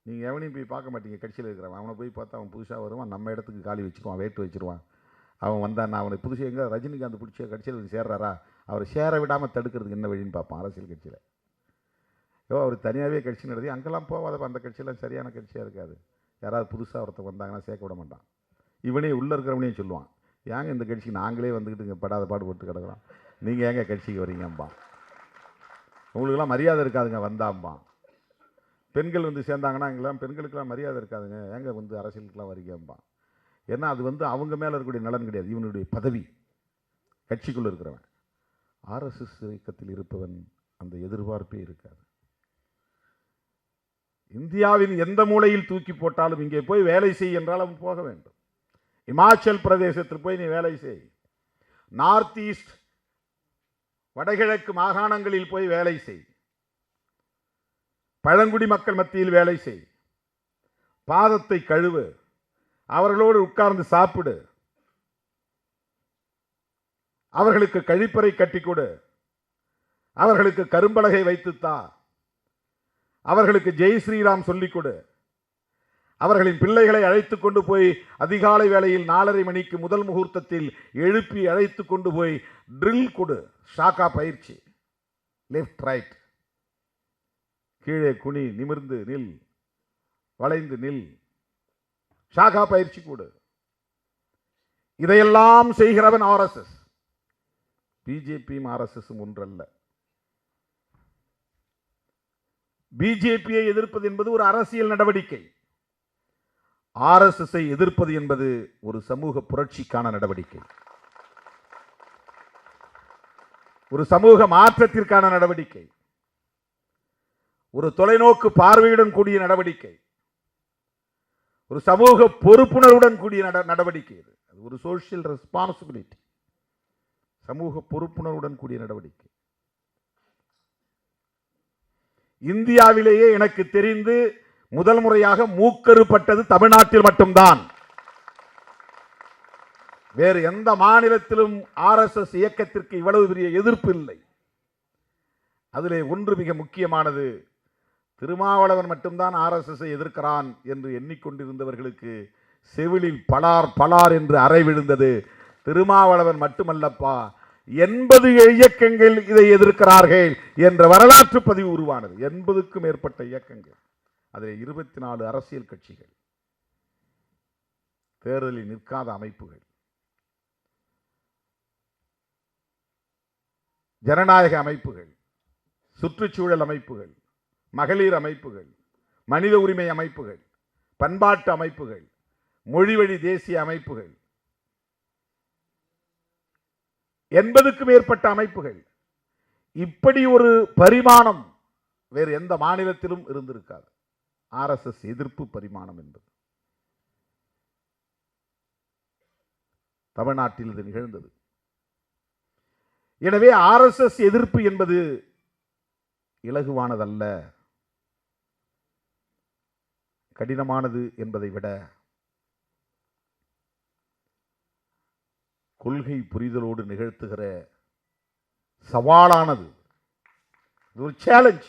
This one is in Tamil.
நீங்கள் எவனையும் போய் பார்க்க மாட்டீங்க. கட்சியில் இருக்கிறவன் அவனை போய் பார்த்தா அவன் புதுசாக வருவான், நம்ம இடத்துக்கு காலி வச்சுருவான், வேட்டு வச்சுருவான். அவன் வந்தான் அவனை புதுசாக எங்கே ரஜினிகாந்த் பிடிச்ச கட்சியில் வந்து சேர்றாரா, அவரை சேர விடாமல் தடுக்கிறதுக்கு என்ன வழின்னு பார்ப்பான் அரசியல் கட்சியில். அவர் தனியாகவே கட்சி நடத்தி அங்கெல்லாம் போகாத, அந்த கட்சியெல்லாம் சரியான கட்சியாக இருக்காது. யாராவது புதுசாக ஒருத்தர் வந்தாங்கன்னா சேர்க்க விட மாட்டான். இவனே உள்ளே இருக்கிறவனையும் சொல்லுவான், ஏங்க இந்த கட்சிக்கு நாங்களே வந்துக்கிட்டு இங்கே படாத பாடுபட்டு கிடக்குறோம், நீங்கள் ஏங்க கட்சிக்கு வரீங்கம்பான். உங்களுக்கெல்லாம் மரியாதை இருக்காதுங்க வந்தாம்பான். பெண்கள் வந்து சேர்ந்தாங்கன்னா இங்கெல்லாம் பெண்களுக்கெல்லாம் மரியாதை இருக்காதுங்க, ஏங்க வந்து அரசியலுக்கெல்லாம் வரீங்கம்பான். ஏன்னா அது வந்து அவங்க மேலே இருக்கக்கூடிய நலன் கிடையாது, இவனுடைய பதவி. கட்சிக்குள்ளே இருக்கிறவன் ஆர்எஸ்எஸ் இயக்கத்தில் இருப்பவன் அந்த எதிர்பார்ப்பே இருக்காது. இந்தியாவின் எந்த மூலையில் தூக்கி போட்டாலும் இங்கே போய் வேலை செய் என்றால் அவன் போக வேண்டும். இமாச்சல் பிரதேசத்தில் போய் நீ வேலை செய், நார்த் ஈஸ்ட் வடகிழக்கு மாகாணங்களில் போய் வேலை செய், பழங்குடி மக்கள் மத்தியில் வேலை செய், பாதத்தை கழுவு, அவர்களோடு உட்கார்ந்து சாப்பிடு, அவர்களுக்கு கழிப்பறை கட்டி கொடு, அவர்களுக்கு கரும்பலகை வைத்துத்தா, அவர்களுக்கு ஜெய் ஸ்ரீராம் சொல்லிக் கொடு, அவர்களின் பிள்ளைகளை அழைத்து கொண்டு போய் அதிகாலை வேளையில் 4:30 மணிக்கு முதல் முகூர்த்தத்தில் எழுப்பி அழைத்து கொண்டு போய் ட்ரில் கொடு, ஷாக்கா பயிற்சி, லெஃப்ட் ரைட், கீழே குனி, நிமிர்ந்து நில், வளைந்து நில், ஷாக்கா பயிற்சி கொடு. இதையெல்லாம் செய்கிறவன் ஆர்எஸ்எஸ். பிஜேபியும் ஆர்எஸ்எஸும் ஒன்றல்ல. பிஜேபியை எதிர்ப்பது என்பது ஒரு அரசியல் நடவடிக்கை, ஆர்எஸ்எஸ்ஐ எதிர்ப்பது என்பது ஒரு சமூக புரட்சிக்கான நடவடிக்கை, ஒரு சமூக மாற்றத்திற்கான நடவடிக்கை, ஒரு தொலைநோக்கு பார்வையுடன் கூடிய நடவடிக்கை, ஒரு சமூக பொறுப்புணர்வுடன் கூடிய நடவடிக்கை. அது ஒரு சோஷியல் ரெஸ்பான்சிபிலிட்டி, சமூக பொறுப்புணர்வுடன் கூடிய நடவடிக்கை. இந்தியாவிலேயே எனக்கு தெரிந்து முதல் முறையாக மூக்கறுப்பட்டது தமிழ்நாட்டில் மட்டும்தான். வேறு எந்த மாநிலத்திலும் ஆர்எஸ்எஸ் இயக்கத்திற்கு இவ்வளவு பெரிய எதிர்ப்பு இல்லை. அதிலே ஒன்று மிக முக்கியமானது, திருமாவளவன் மட்டும்தான் ஆர்எஸ்எஸ்ஐ எதிர்க்கிறான் என்று எண்ணிக்கொண்டிருந்தவர்களுக்கு செவிலில் பலார் பலார் என்று அறை விழுந்தது. திருமாவளவன் மட்டுமல்லப்பா, 80 இயக்கங்கள் இதை எதிர்க்கிறார்கள் என்ற வரலாற்று பதிவு உருவானது. 80க்கும் மேற்பட்ட இயக்கங்கள், அதில் 24 அரசியல் கட்சிகள், தேர்தலில் நிற்காத அமைப்புகள், ஜனநாயக அமைப்புகள், சுற்றுச்சூழல் அமைப்புகள், மகளிர் அமைப்புகள், மனித உரிமை அமைப்புகள், பண்பாட்டு அமைப்புகள், மொழிவழி தேசிய அமைப்புகள், 80க்கும் மேற்பட்ட அமைப்புகள். இப்படி ஒரு பரிமாணம் வேறு எந்த மாநிலத்திலும் இருந்திருக்காது. ஆர்எஸ்எஸ் எதிர்ப்பு பரிமாணம் என்பது தமிழ்நாட்டில் இது நிகழ்ந்தது. எனவே ஆர்எஸ்எஸ் எதிர்ப்பு என்பது இலகுவானதல்ல, கடினமானது என்பதை விட கொள்கை புரிதலோடு நிகழ்த்துகிற சவாலானது. இது ஒரு சேலஞ்ச்.